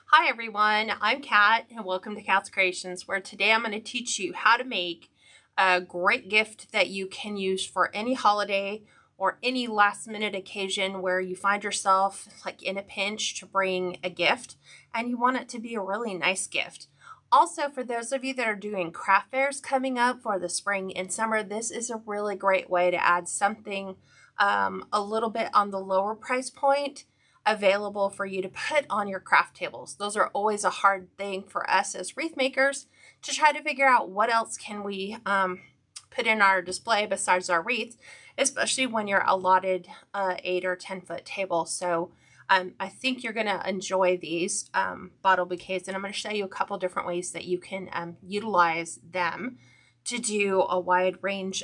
Hi everyone, I'm Kat and welcome to Kat's Creations, where today I'm going to teach you how to make a great gift that you can use for any holiday or any last minute occasion where you find yourself like in a pinch to bring a gift and you want it to be a really nice gift. Also, for those of you that are doing craft fairs coming up for the spring and summer, this is a really great way to add something a little bit on the lower price point available for you to put on your craft tables. Those are always a hard thing for us as wreath makers to try to figure out what else can we put in our display besides our wreaths, especially when you're allotted 8 or 10 foot table. So I think you're going to enjoy these bottle bouquets, and I'm going to show you a couple different ways that you can utilize them to do a wide variety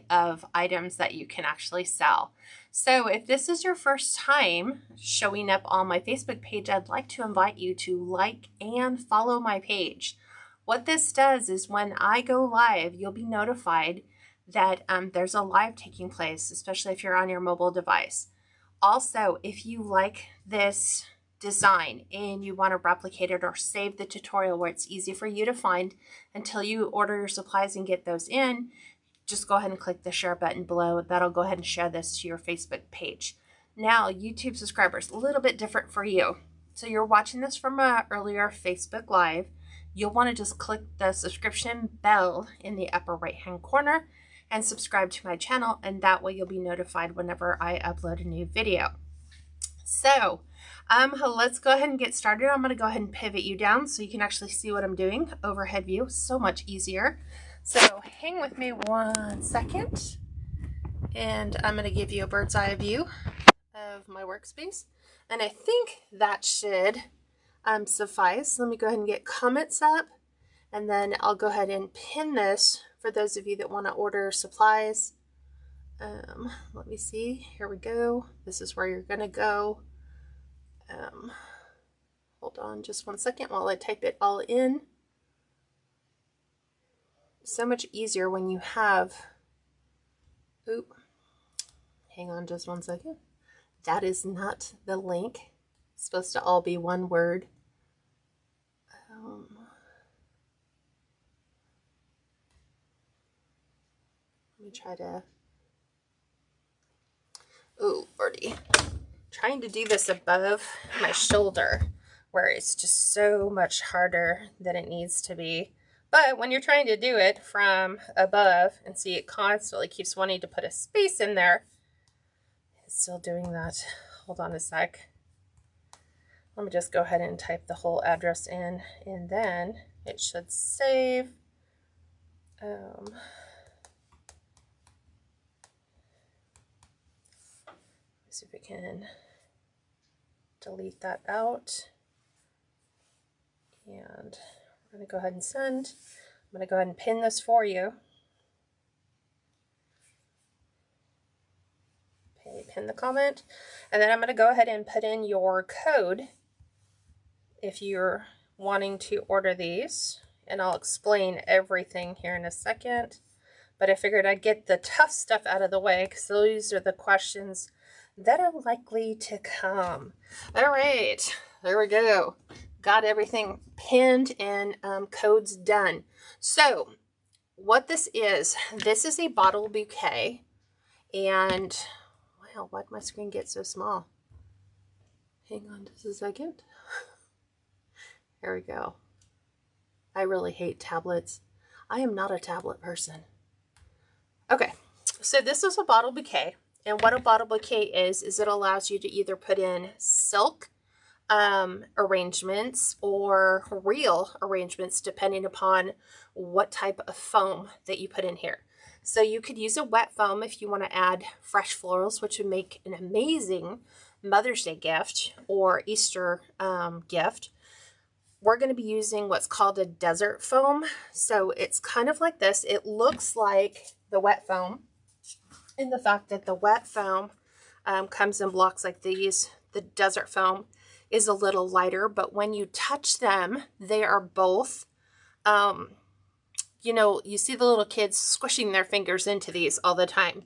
of items that you can actually sell. So if this is your first time showing up on my Facebook page, I'd like to invite you to like and follow my page. What this does is when I go live, you'll be notified that there's a live taking place, especially if you're on your mobile device. Also, if you like this design and you want to replicate it or save the tutorial where it's easy for you to find until you order your supplies and get those in, just go ahead and click the share button below. That'll go ahead and share this to your Facebook page. Now, YouTube subscribers, a little bit different for you. So you're watching this from an earlier Facebook Live. You'll want to just click the subscription bell in the upper right hand corner and subscribe to my channel, and that way you'll be notified whenever I upload a new video. So let's go ahead and get started. I'm going to go ahead and pivot you down so you can actually see what I'm doing. Overhead view, so much easier. So hang with me 1 second, and I'm going to give you a bird's eye view of my workspace. And I think that should suffice. Let me go ahead and get comments up, and then I'll go ahead and pin this for those of you that want to order supplies. Let me see. Here we go. This is where you're going to go. Hold on just 1 second while I type it all in. So much easier when you have, hang on just 1 second. That is not the link. It's supposed to all be one word. Let me try to, Lordy. Trying to do this above my shoulder where it's just so much harder than it needs to be. But when you're trying to do it from above and see it constantly keeps wanting to put a space in there, it's still doing that. Hold on a sec. Let me just go ahead and type the whole address in, and then it should save. Let's see if we can delete that out. And we're going to go ahead and send. I'm going to go ahead and pin this for you. Pin the comment. And then I'm going to go ahead and put in your code if you're wanting to order these. And I'll explain everything here in a second. But I figured I'd get the tough stuff out of the way because those are the questions that are likely to come. All right, there we go. Got everything pinned and codes done. So what this is a bottle bouquet. And wow, why'd my screen get so small? Hang on just a second. Here we go. I really hate tablets. I am not a tablet person. Okay, so this is a bottle bouquet. And what a bottle bouquet is it allows you to either put in silk arrangements or real arrangements depending upon what type of foam that you put in here. So you could use a wet foam if you want to add fresh florals, which would make an amazing Mother's Day gift or Easter gift. We're going to be using what's called a desert foam. So it's kind of like this. It looks like the wet foam, in the fact that the wet foam comes in blocks like these. The desert foam is a little lighter, but when you touch them, they are both, you see the little kids squishing their fingers into these all the time.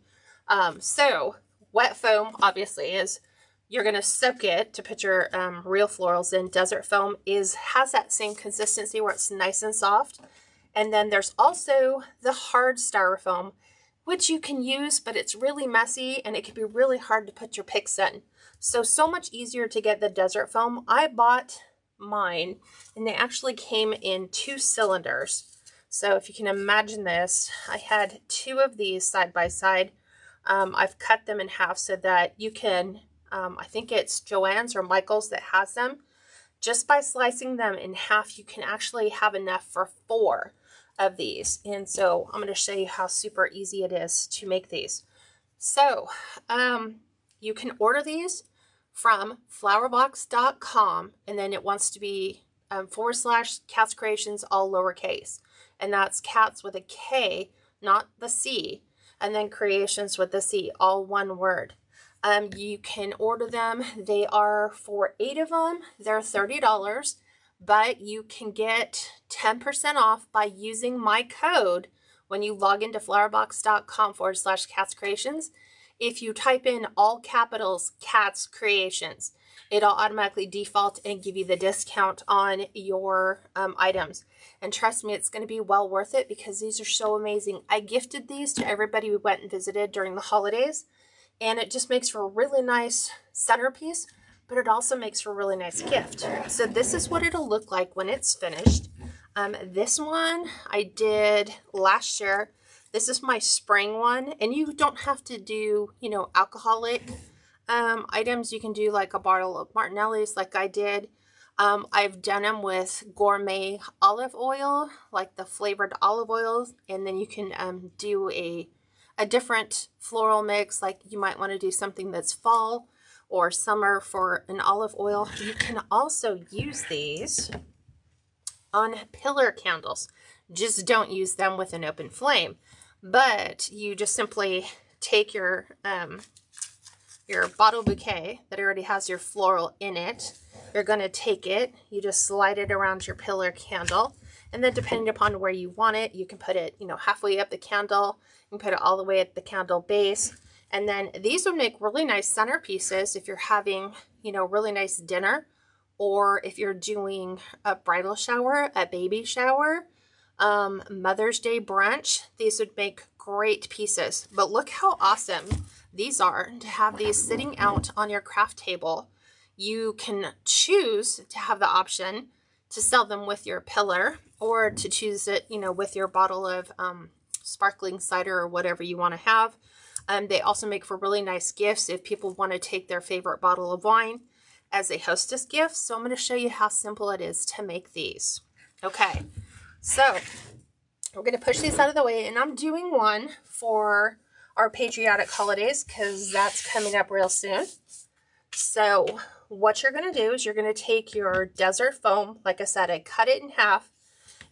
So Wet foam, obviously, is you're going to soak it to put your real florals in. Desert foam has that same consistency where it's nice and soft. And then there's also the hard styrofoam, which you can use, but it's really messy and it can be really hard to put your picks in. So much easier to get the desert foam. I bought mine and they actually came in 2 cylinders. So if you can imagine this, I had 2 of these side by side. I've cut them in half so that you can, I think it's Joann's or Michael's that has them. Just by slicing them in half, you can actually have enough for 4 of these. And so I'm going to show you how super easy it is to make these. So you can order these from flowerbox.com, and then it wants to be / Cats Creations, all lowercase. And that's cats with a K, not the C. And then creations with the C, all one word. You can order them. They are for 8 of them. They're $30, but you can get 10% off by using my code when you log into flowerbox.com / Cats Creations. If you type in all capitals Cats Creations, it'll automatically default and give you the discount on your items. And trust me, it's going to be well worth it because these are so amazing. I gifted these to everybody we went and visited during the holidays, and it just makes for a really nice centerpiece, but it also makes for a really nice gift. So this is what it'll look like when it's finished. This one I did last year. This is my spring one, and you don't have to do, alcoholic items. You can do like a bottle of Martinelli's like I did. I've done them with gourmet olive oil, like the flavored olive oils, and then you can do a different floral mix, like you might want to do something that's fall or summer for an olive oil. You can also use these on pillar candles. Just don't use them with an open flame. But you just simply take your bottle bouquet that already has your floral in it. You're going to take it, you just slide it around your pillar candle, and then depending upon where you want it, you can put it, halfway up the candle, you can put it all the way at the candle base. And then these would make really nice centerpieces if you're having, really nice dinner, or if you're doing a bridal shower, a baby shower, Mother's Day brunch. These would make great pieces. But look how awesome these are to have these sitting out on your craft table. You can choose to have the option to sell them with your pillar, or to choose it, with your bottle of sparkling cider or whatever you want to have. They also make for really nice gifts if people want to take their favorite bottle of wine as a hostess gift. So I'm going to show you how simple it is to make these. Okay, so we're going to push these out of the way, and I'm doing one for our patriotic holidays because that's coming up real soon. So what you're going to do is you're going to take your desert foam. Like I said, I cut it in half.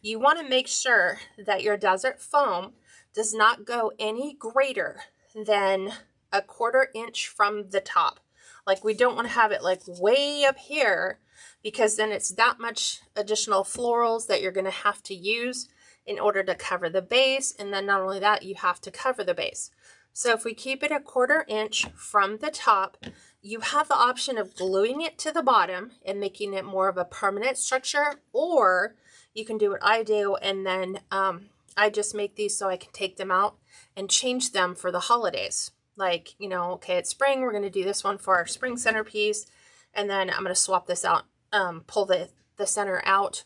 You want to make sure that your desert foam does not go any greater than a 1/4 inch from the top. Like, we don't want to have it like way up here, because then it's that much additional florals that you're going to have to use in order to cover the base. And then not only that, you have to cover the base. So if we keep it a 1/4 inch from the top, you have the option of gluing it to the bottom and making it more of a permanent structure, or you can do what I do, and then I just make these so I can take them out and change them for the holidays. Like, okay, it's spring, we're going to do this one for our spring centerpiece, and then I'm going to swap this out, pull the center out,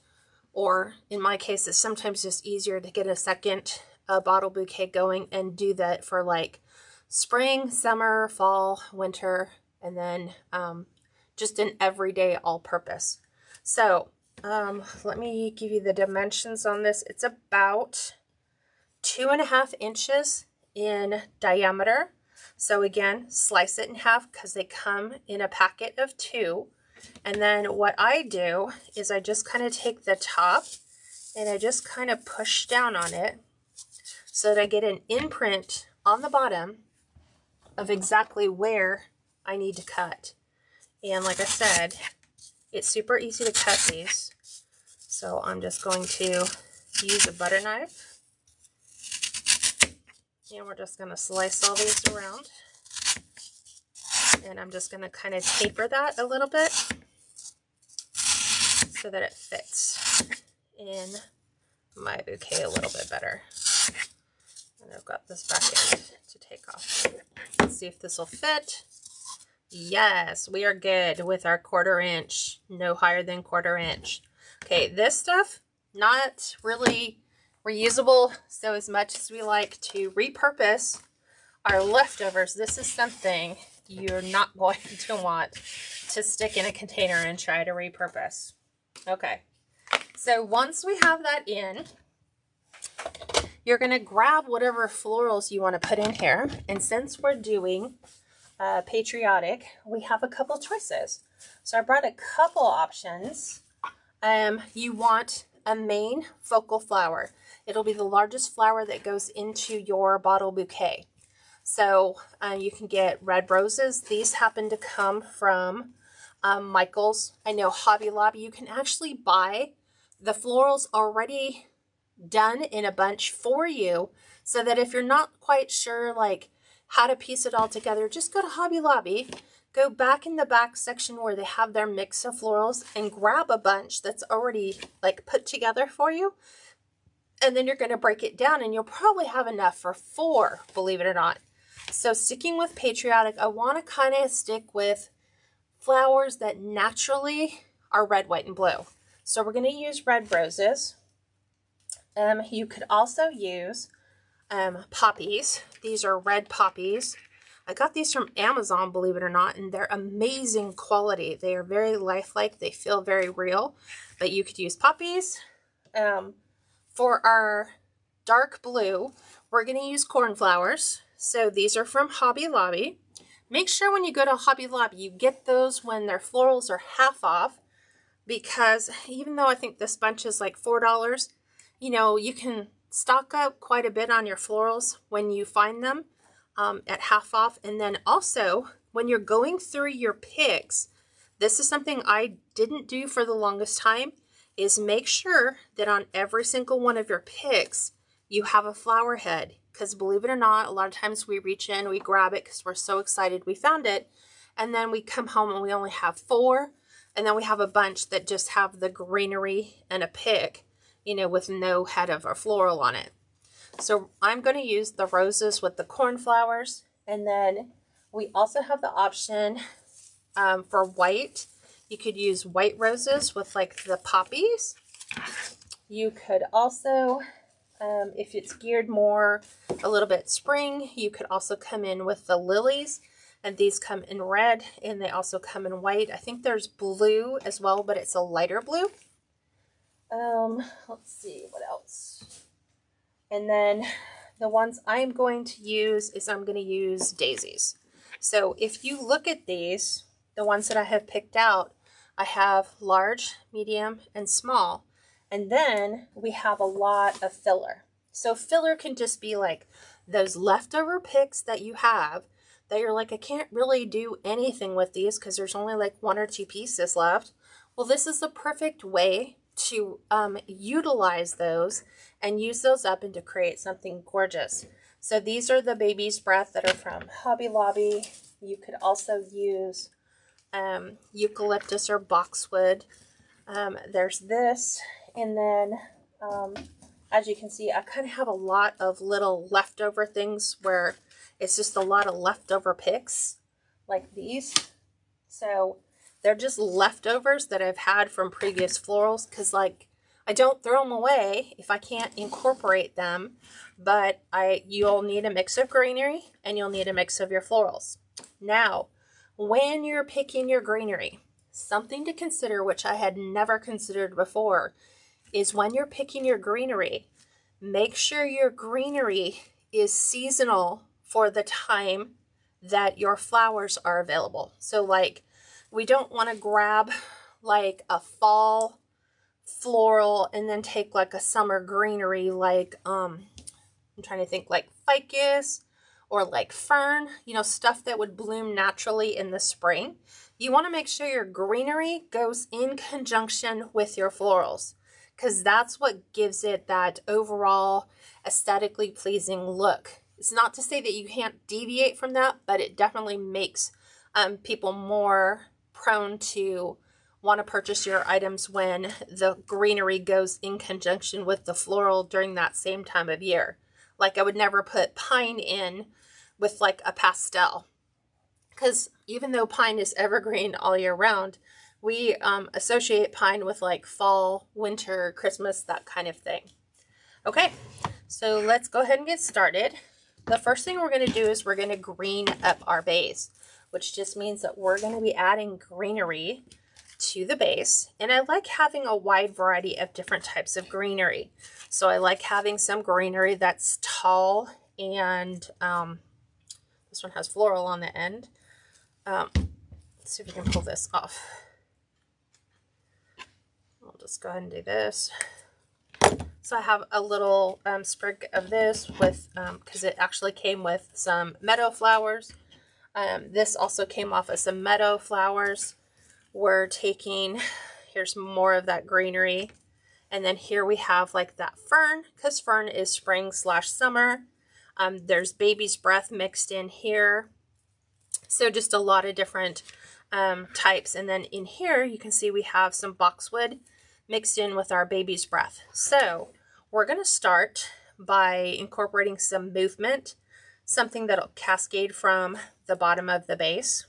or in my case, it's sometimes just easier to get a second bottle bouquet going and do that for like spring, summer, fall, winter, and then just an everyday all-purpose. So let me give you the dimensions on this. It's about 2.5 inches in diameter. So again, slice it in half because they come in a packet of 2. And then what I do is I just kind of take the top and I just kind of push down on it so that I get an imprint on the bottom of exactly where I need to cut. And like I said, it's super easy to cut these. So I'm just going to use a butter knife. And we're just going to slice all these around. And I'm just going to kind of taper that a little bit so that it fits in my bouquet a little bit better. And I've got this back end to take off. Let's see if this will fit. Yes, we are good with our 1/4 inch, no higher than 1/4 inch. Okay, this stuff, not really reusable. So as much as we like to repurpose our leftovers, this is something you're not going to want to stick in a container and try to repurpose. Okay, so once we have that in, you're going to grab whatever florals you want to put in here. And since we're doing patriotic, we have a couple choices. So I brought a couple options. You want a main focal flower. It'll be the largest flower that goes into your bottle bouquet. So you can get red roses. These happen to come from Michael's. I know Hobby Lobby, you can actually buy the florals already done in a bunch for you, so that if you're not quite sure like how to piece it all together, just go to Hobby Lobby, go back in the back section where they have their mix of florals and grab a bunch that's already like put together for you. And then you're going to break it down and you'll probably have enough for 4, believe it or not. So sticking with patriotic, I want to kind of stick with flowers that naturally are red, white, and blue. So we're going to use red roses. You could also use poppies. These are red poppies. I got these from Amazon, believe it or not, and they're amazing quality. They are very lifelike. They feel very real, but you could use poppies. For our dark blue, we're going to use cornflowers. So these are from Hobby Lobby. Make sure when you go to Hobby Lobby, you get those when their florals are half off, because even though I think this bunch is like $4, you know, you can stock up quite a bit on your florals when you find them at half off. And then also when you're going through your picks, this is something I didn't do for the longest time, is make sure that on every single one of your picks, you have a flower head. Because believe it or not, a lot of times we reach in, we grab it because we're so excited we found it. And then we come home and we only have 4. And then we have a bunch that just have the greenery and a pick, you know, with no head of a floral on it. So I'm going to use the roses with the cornflowers. And then we also have the option for white. You could use white roses with like the poppies. You could also, if it's geared more a little bit spring, you could also come in with the lilies. And these come in red and they also come in white. I think there's blue as well, but it's a lighter blue. Let's see what else. And then the ones I'm going to use is I'm going to use daisies. So if you look at these, the ones that I have picked out, I have large, medium, and small. And then we have a lot of filler. So filler can just be like those leftover picks that you have that you're like, I can't really do anything with these because there's only like 1 or 2 pieces left. Well, this is the perfect way to utilize those and use those up and to create something gorgeous. So these are the baby's breath that are from Hobby Lobby. You could also use eucalyptus or boxwood. There's this, and then as you can see, I kind of have a lot of little leftover things where it's just a lot of leftover picks like these. So they're just leftovers that I've had from previous florals, because like I don't throw them away if I can't incorporate them, but you'll need a mix of greenery and you'll need a mix of your florals. Now, when you're picking your greenery, something to consider, which I had never considered before, is when you're picking your greenery, make sure your greenery is seasonal for the time that your flowers are available. So like, we don't want to grab like a fall floral and then take like a summer greenery like, I'm trying to think, like ficus or like fern, you know, stuff that would bloom naturally in the spring. You want to make sure your greenery goes in conjunction with your florals, because that's what gives it that overall aesthetically pleasing look. It's not to say that you can't deviate from that, but it definitely makes people more prone to want to purchase your items when the greenery goes in conjunction with the floral during that same time of year. Like I would never put pine in with like a pastel, because even though pine is evergreen all year round, we associate pine with like fall, winter, Christmas, that kind of thing. Okay, so let's go ahead and get started. The first thing we're going to do is we're going to green up our base, which just means that we're going to be adding greenery to the base. And I like having a wide variety of different types of greenery. So I like having some greenery that's tall, and this one has floral on the end. Let's see if we can pull this off. I'll just go ahead and do this. So I have a little sprig of this with, because it actually came with some meadow flowers. This also came off of some meadow flowers. We're taking, here's more of that greenery. And then here we have like that fern, because fern is spring/summer. There's baby's breath mixed in here. So just a lot of different types. And then in here, you can see we have some boxwood mixed in with our baby's breath. So we're going to start by incorporating some movement, something that'll cascade from the bottom of the base.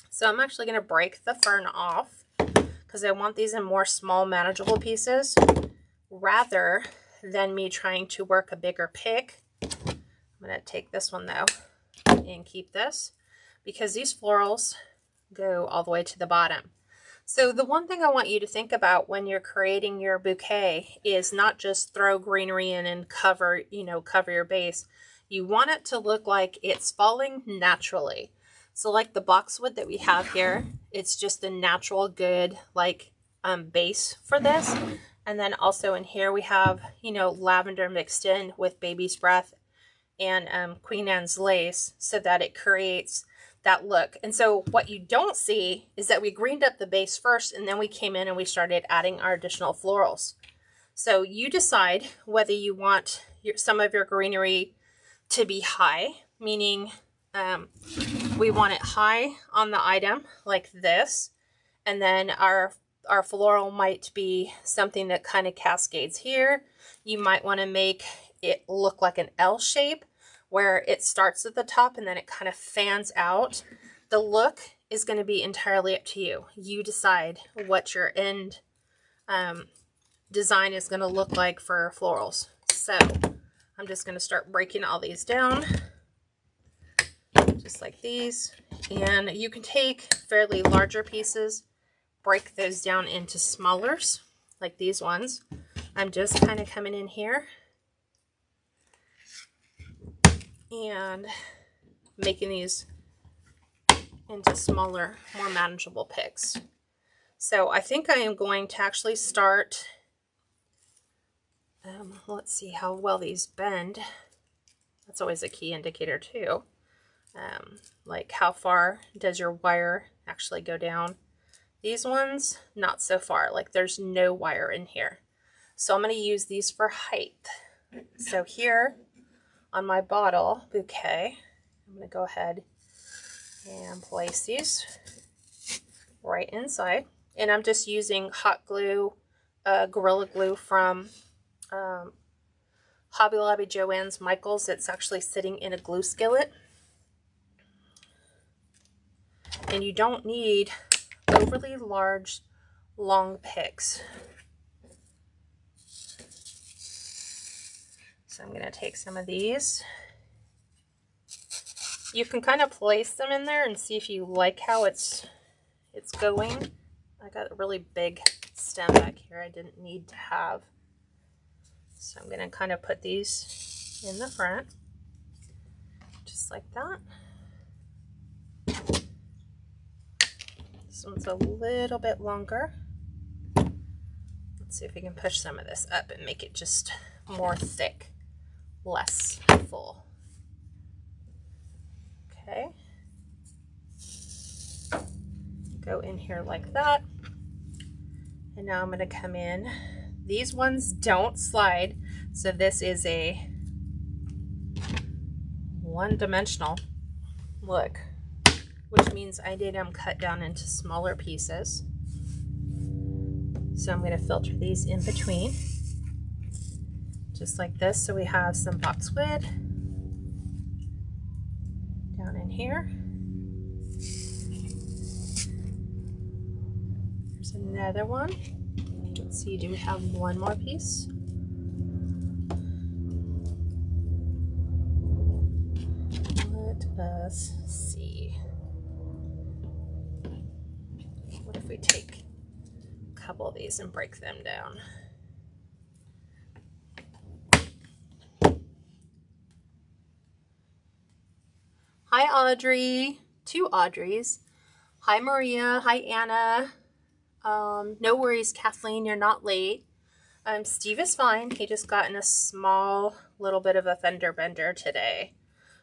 So I'm actually going to break the fern off because I want these in more small, manageable pieces rather than me trying to work a bigger pick. I'm going to take this one though and keep this because these florals go all the way to the bottom. So the one thing I want you to think about when you're creating your bouquet is not just throw greenery in and cover your base. You want it to look like it's falling naturally. So like the boxwood that we have here, it's just a natural good like base for this. And then also in here we have, lavender mixed in with baby's breath and Queen Anne's lace so that it creates that look. And so what you don't see is that we greened up the base first and then we came in and we started adding our additional florals. So you decide whether you want some of your greenery to be high, meaning we want it high on the item like this, and then our floral might be something that kind of cascades here. You might want to make it look like an L shape where it starts at the top and then it kind of fans out. The look is going to be entirely up to you. You decide what your end design is going to look like for florals. So I'm just going to start breaking all these down just like these. And you can take fairly larger pieces, break those down into smallers like these ones. I'm just kind of coming in here and making these into smaller, more manageable picks. So I think I am going to actually start, let's see how well these bend. That's always a key indicator too. Like how far does your wire actually go down? These ones, not so far, like there's no wire in here. So I'm going to use these for height. So here on my bottle bouquet, I'm going to go ahead and place these right inside. And I'm just using hot glue, Gorilla Glue from Hobby Lobby Joann's Michaels. It's actually sitting in a glue skillet. And you don't need overly large, long picks. So I'm going to take some of these. You can kind of place them in there and see if you like how it's going. I got a really big stem back here I didn't need to have. So I'm going to kind of put these in the front, just like that. This one's a little bit longer. Let's see if we can push some of this up and make it just more thick, less full. Okay. Go in here like that. And now I'm going to come in. These ones don't slide, so this is a one-dimensional look. which means I need them cut down into smaller pieces. So I'm going to filter these in between, just like this. So we have some boxwood down in here. There's another one. Let's see, do we have one more piece? Let us see. What if we take a couple of these and break them down? Hi, Audrey. Two Audreys. Hi, Maria. Hi, Anna. No worries, Kathleen, you're not late. Steve is fine. He just got in a small little bit of a fender bender today.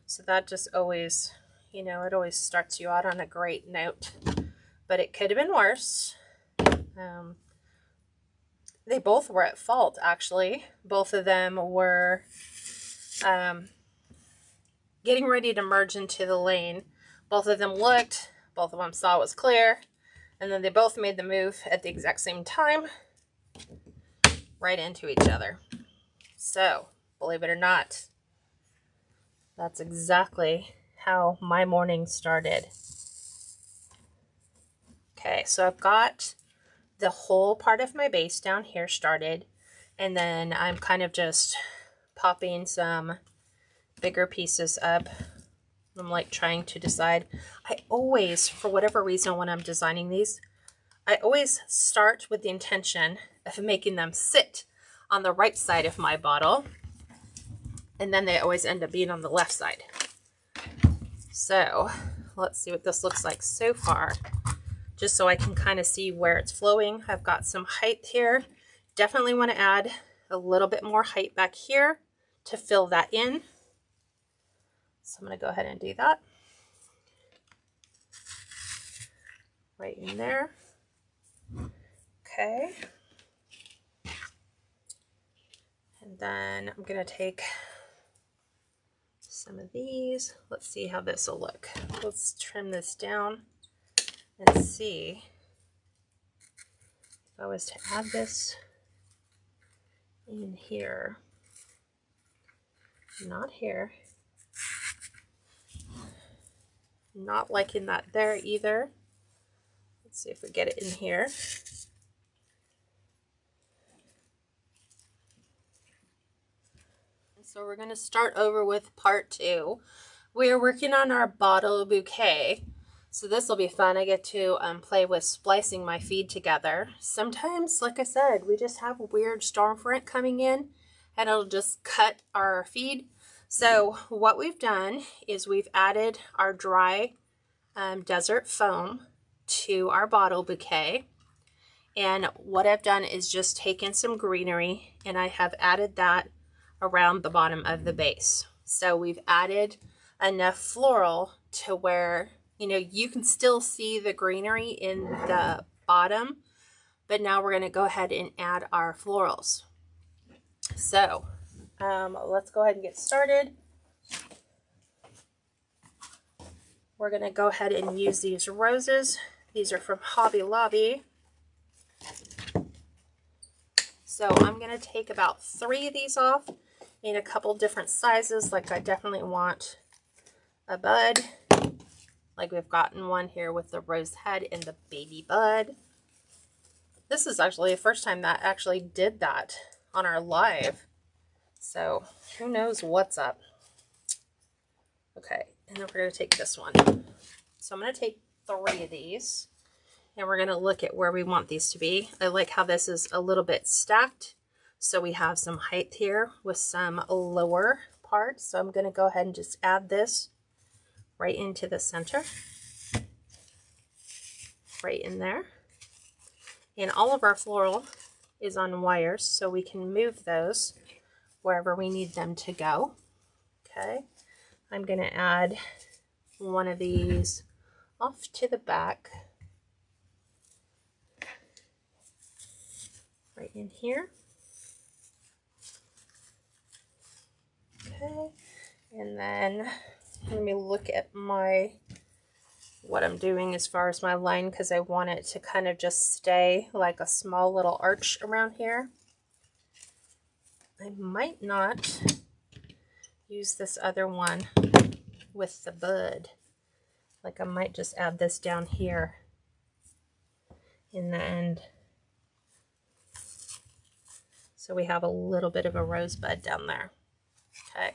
So that just always, you know, it always starts you out on a great note. But it could have been worse. They both were at fault, actually. Both of them were getting ready to merge into the lane. Both of them looked, both of them saw it was clear, and then they both made the move at the exact same time, right into each other. So, believe it or not, that's exactly how my morning started. Okay, so I've got the whole part of my base down here started, and then I'm kind of just popping some bigger pieces up. I'm like trying to decide. I always, for whatever reason, when I'm designing these, I always start with the intention of making them sit on the right side of my bottle, and then they always end up being on the left side. So let's see what this looks like so far, just so I can kind of see where it's flowing. I've got some height here. Definitely want to add a little bit more height back here to fill that in. So I'm going to go ahead and do that. Right in there. Okay. And then I'm going to take some of these. Let's see how this will look. Let's trim this down and see if I was to add this in here. Not here. Not liking that there either. Let's see if we get it in here. So we're going to start over with part 2. We are working on our bottle bouquet. So this will be fun. I get to play with splicing my feed together. Sometimes, like I said, we just have a weird storm front coming in and it'll just cut our feed. So what we've done is we've added our dry desert foam to our bottle bouquet. And what I've done is just taken some greenery and I have added that around the bottom of the base. So we've added enough floral to where, you know, you can still see the greenery in the bottom, but now we're going to go ahead and add our florals. So let's go ahead and get started. We're going to go ahead and use these roses. These are from Hobby Lobby. So I'm going to take about 3 of these off in a couple different sizes. Like I definitely want a bud. Like we've gotten one here with the rose head and the baby bud. This is actually the first time that actually did that on our live. So who knows what's up. Okay, and then we're going to take this one. So I'm going to take 3 of these. And we're going to look at where we want these to be. I like how this is a little bit stacked. So we have some height here with some lower parts. So I'm going to go ahead and just add this right into the center. Right in there. And all of our floral is on wires, so we can move those wherever we need them to go. Okay. I'm going to add one of these off to the back. Right in here. Okay, and then let me look at my what I'm doing as far as my line, because I want it to kind of just stay like a small little arch around here. I might not use this other one with the bud. Like I might just add this down here in the end. So we have a little bit of a rosebud down there. Okay.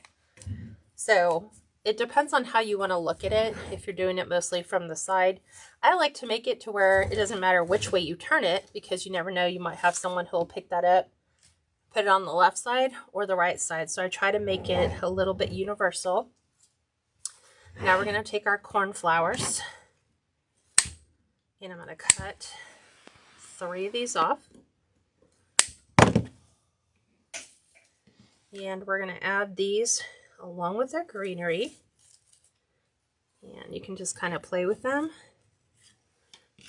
So it depends on how you want to look at it. If you're doing it mostly from the side, I like to make it to where it doesn't matter which way you turn it, because you never know, you might have someone who will pick that up, put it on the left side or the right side. So I try to make it a little bit universal. Now we're going to take our cornflowers, and I'm going to cut 3 of these off. And we're going to add these along with our greenery. And you can just kind of play with them.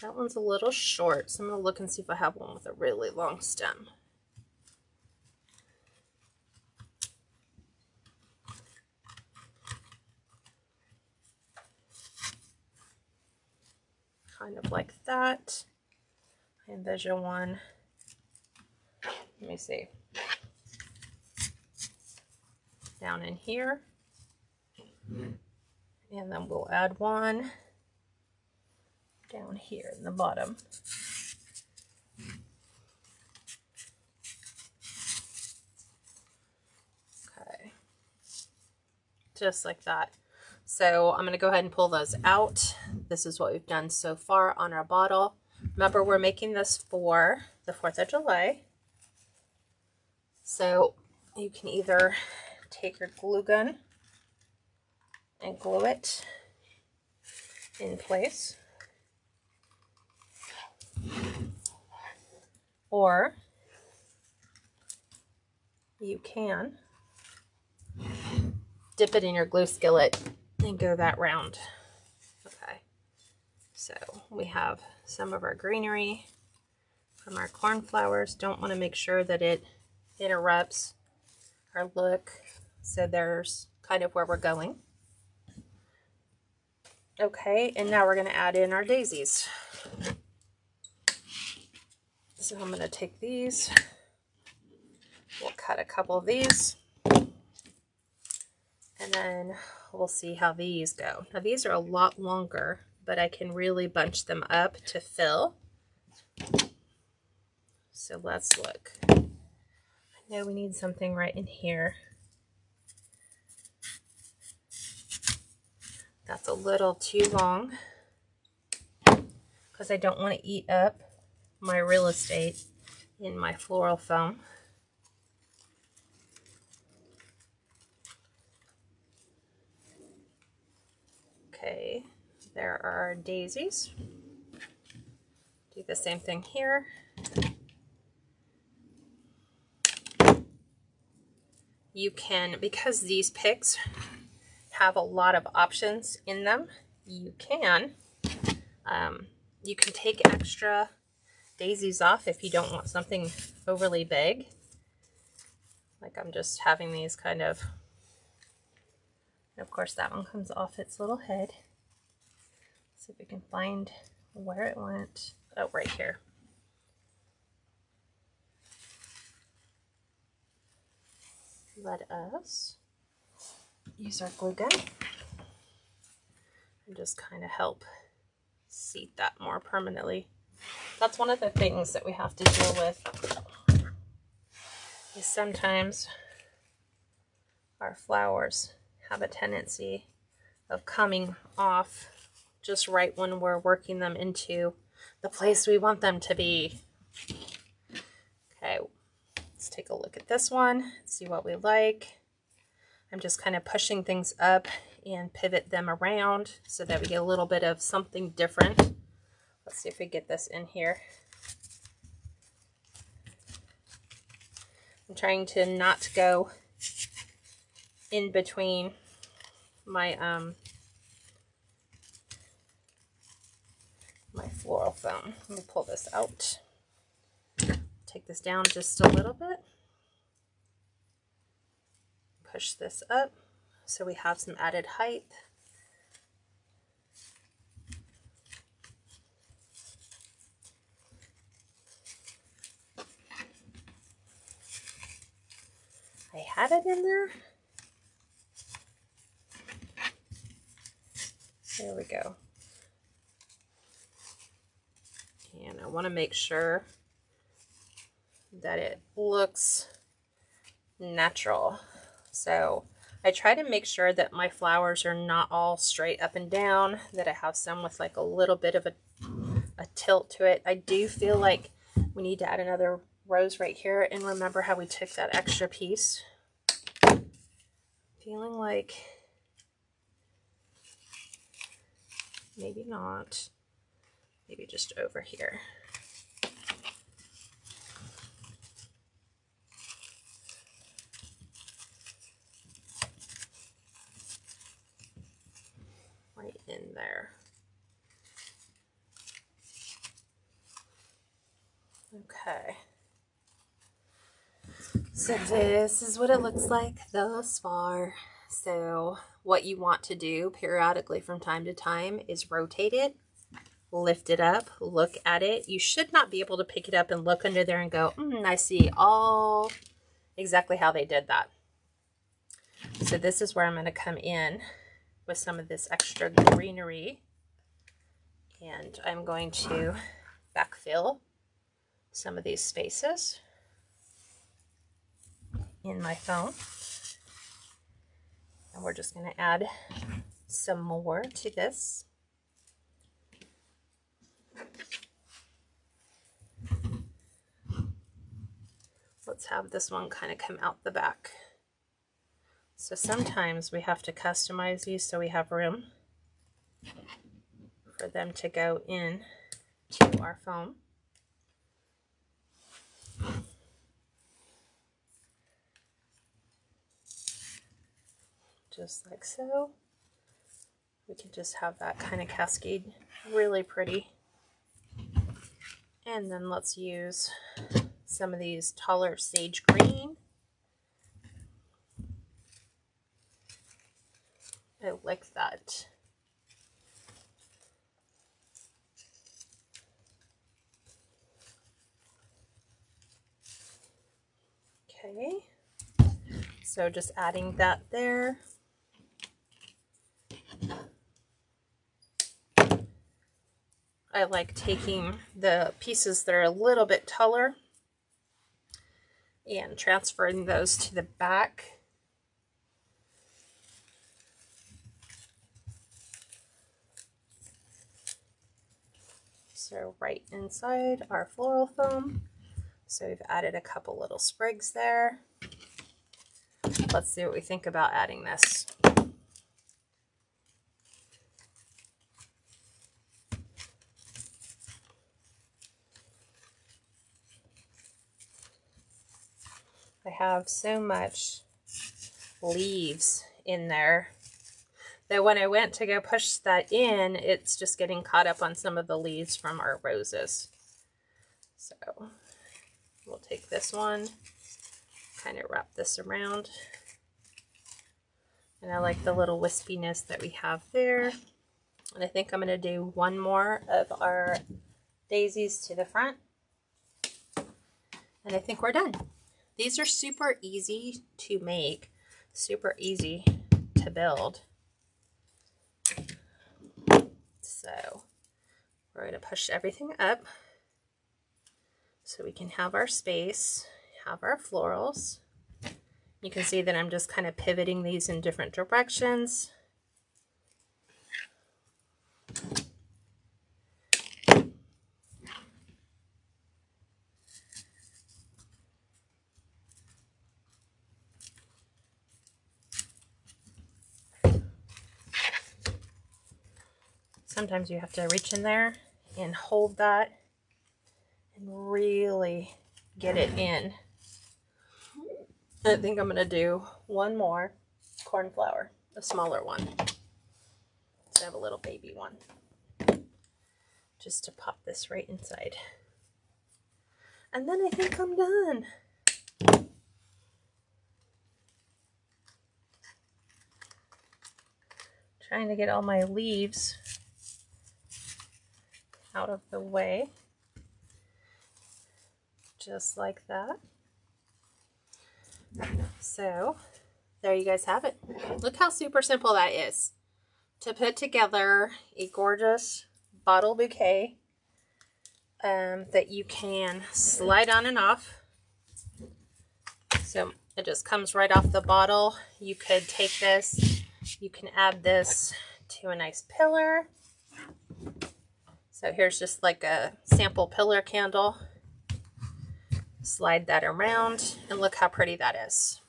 That one's a little short, so I'm going to look and see if I have one with a really long stem. Kind of like that. I envision one. Let me see. Down in here. And then we'll add one down here in the bottom. Okay. Just like that. So I'm going to go ahead and pull those out. This is what we've done so far on our bottle. Remember, we're making this for the 4th of July. So you can either take your glue gun and glue it in place, or you can dip it in your glue skillet and go that round. Okay, so we have some of our greenery from our cornflowers. Don't want to make sure that it interrupts our look. So there's kind of where we're going. Okay, and now we're going to add in our daisies. So I'm going to take these. We'll cut a couple of these. And then we'll see how these go. Now these are a lot longer, but I can really bunch them up to fill. So let's look. I know we need something right in here. That's a little too long because I don't want to eat up my real estate in my floral foam. Okay, there are our daisies. Do the same thing here. You can, because these picks have a lot of options in them, you can take extra daisies off if you don't want something overly big. Like I'm just having these kind of, and of course that one comes off its little head. See if we can find where it went. Oh, right here. Let us use our glue gun and just kind of help seat that more permanently. That's one of the things that we have to deal with, is sometimes our flowers have a tendency of coming off just right when we're working them into the place we want them to be. Okay, let's take a look at this one, see what we like. I'm just kind of pushing things up and pivot them around so that we get a little bit of something different. Let's see if we get this in here. I'm trying to not go in between my my floral foam. Let me pull this out. Take this down just a little bit. Push this up so we have some added height. pat it in there. There we go. And I want to make sure that it looks natural. So I try to make sure that my flowers are not all straight up and down, that I have some with like a little bit of a tilt to it. I do feel like we need to add another rose right here, and remember how we took that extra piece. Feeling like maybe not, maybe just over here. Right in there. Okay. So this is what it looks like thus far. So what you want to do periodically from time to time is rotate it, lift it up, look at it. You should not be able to pick it up and look under there and go, I see all exactly how they did that. So this is where I'm going to come in with some of this extra greenery, and I'm going to backfill some of these spaces in my foam, and we're just going to add some more to this. Let's have this one kind of come out the back. So sometimes we have to customize these so we have room for them to go in to our foam. Just like so. We can just have that kind of cascade, really pretty. And then let's use some of these taller sage green. I like that. Okay, so just adding that there. I like taking the pieces that are a little bit taller and transferring those to the back. So right inside our floral foam. So we've added a couple little sprigs there. Let's see what we think about adding this. I have so much leaves in there that when I went to go push that in, it's just getting caught up on some of the leaves from our roses. So we'll take this one, kind of wrap this around. And I like the little wispiness that we have there. And I think I'm going to do one more of our daisies to the front. And I think we're done. These are super easy to make, super easy to build. So we're going to push everything up so we can have our space, have our florals. You can see that I'm just kind of pivoting these in different directions. Sometimes you have to reach in there and hold that and really get it in. I think I'm going to do one more cornflower, a smaller one. So I have a little baby one, just to pop this right inside. And then I think I'm done. Trying to get all my leaves out of the way, just like that. So there you guys have it. Look how super simple that is to put together a gorgeous bottle bouquet that you can slide on and off. So it just comes right off the bottle. You could take this, you can add this to a nice pillar. So here's just like a sample pillar candle. Slide that around and look how pretty that is.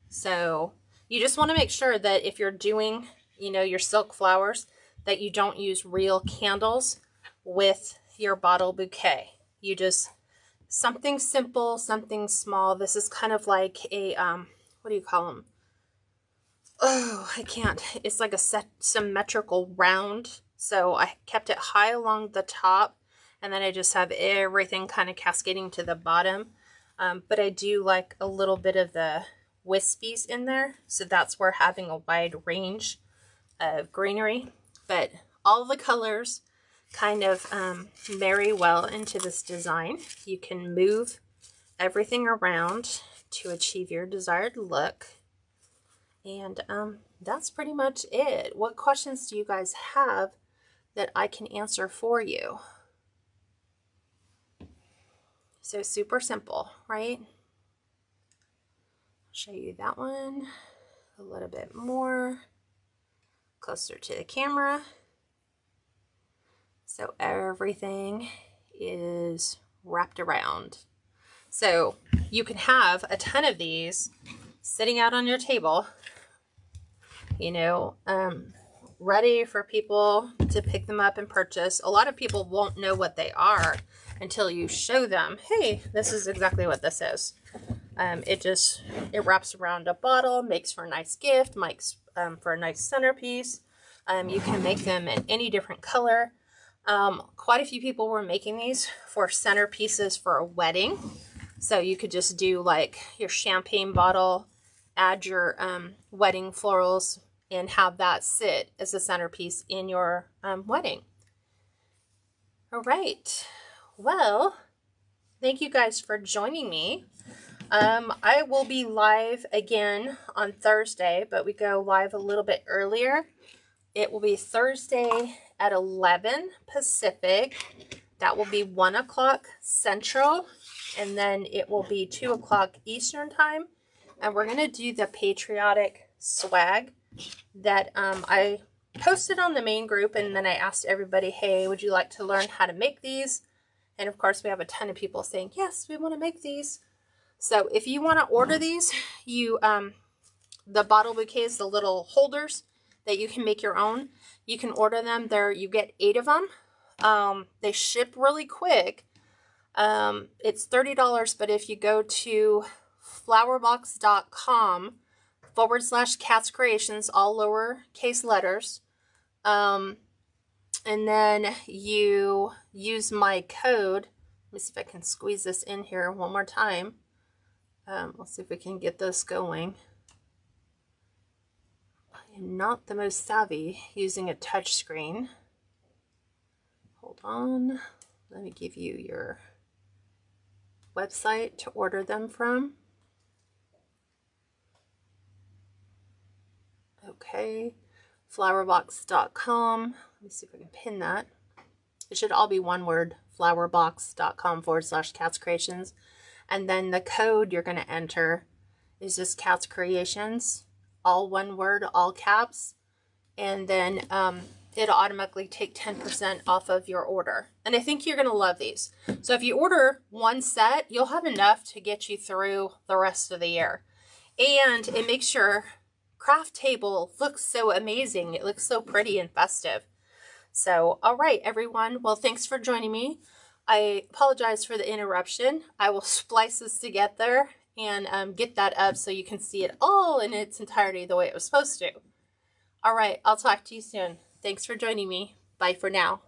So you just want to make sure that if you're doing, you know, your silk flowers, that you don't use real candles with your bottle bouquet. You just, something simple, something small. This is kind of like a, what do you call them? Oh, I can't. It's like a symmetrical round. So I kept it high along the top, and then I just have everything kind of cascading to the bottom. But I do like a little bit of the wispies in there. So that's where having a wide range of greenery. But all the colors kind of marry well into this design. You can move everything around to achieve your desired look. And that's pretty much it. What questions do you guys have that I can answer for you? So super simple, right? I'll show you that one a little bit more closer to the camera. So everything is wrapped around. So you can have a ton of these sitting out on your table, you know, ready for people to pick them up and purchase. A lot of people won't know what they are until you show them, hey, this is exactly what this is. It wraps around a bottle, makes for a nice gift, makes for a nice centerpiece. You can make them in any different color. Quite a few people were making these for centerpieces for a wedding. So you could just do like your champagne bottle, add your wedding florals, and have that sit as a centerpiece in your wedding. All right. Well, thank you guys for joining me. I will be live again on Thursday, but we go live a little bit earlier. It will be Thursday at 11 Pacific. That will be 1 o'clock Central, and then it will be 2 o'clock Eastern time. And we're going to do the patriotic swag that I posted on the main group, and then I asked everybody, hey, would you like to learn how to make these? And of course, we have a ton of people saying, yes, we want to make these. So if you want to order these, you the bottle bouquets, the little holders that you can make your own, you can order them there. You get 8 of them. They ship really quick. It's $30, but if you go to flowerbox.com/Cats Creations, all lowercase letters, and then you use my code. Let me see if I can squeeze this in here one more time. Let's see if we can get this going. I am not the most savvy using a touch screen. Hold on. Let me give you your website to order them from. Okay, flowerbox.com. Let me see if I can pin that. It should all be one word, flowerbox.com/Cats Creations. And then the code you're going to enter is just Cats Creations, all one word, all caps. And then it'll automatically take 10% off of your order. And I think you're going to love these. So if you order one set, you'll have enough to get you through the rest of the year. And it makes your craft table look so amazing. It looks so pretty and festive. So, all right, everyone. Well, thanks for joining me. I apologize for the interruption. I will splice this together and get that up so you can see it all in its entirety the way it was supposed to. All right, I'll talk to you soon. Thanks for joining me. Bye for now.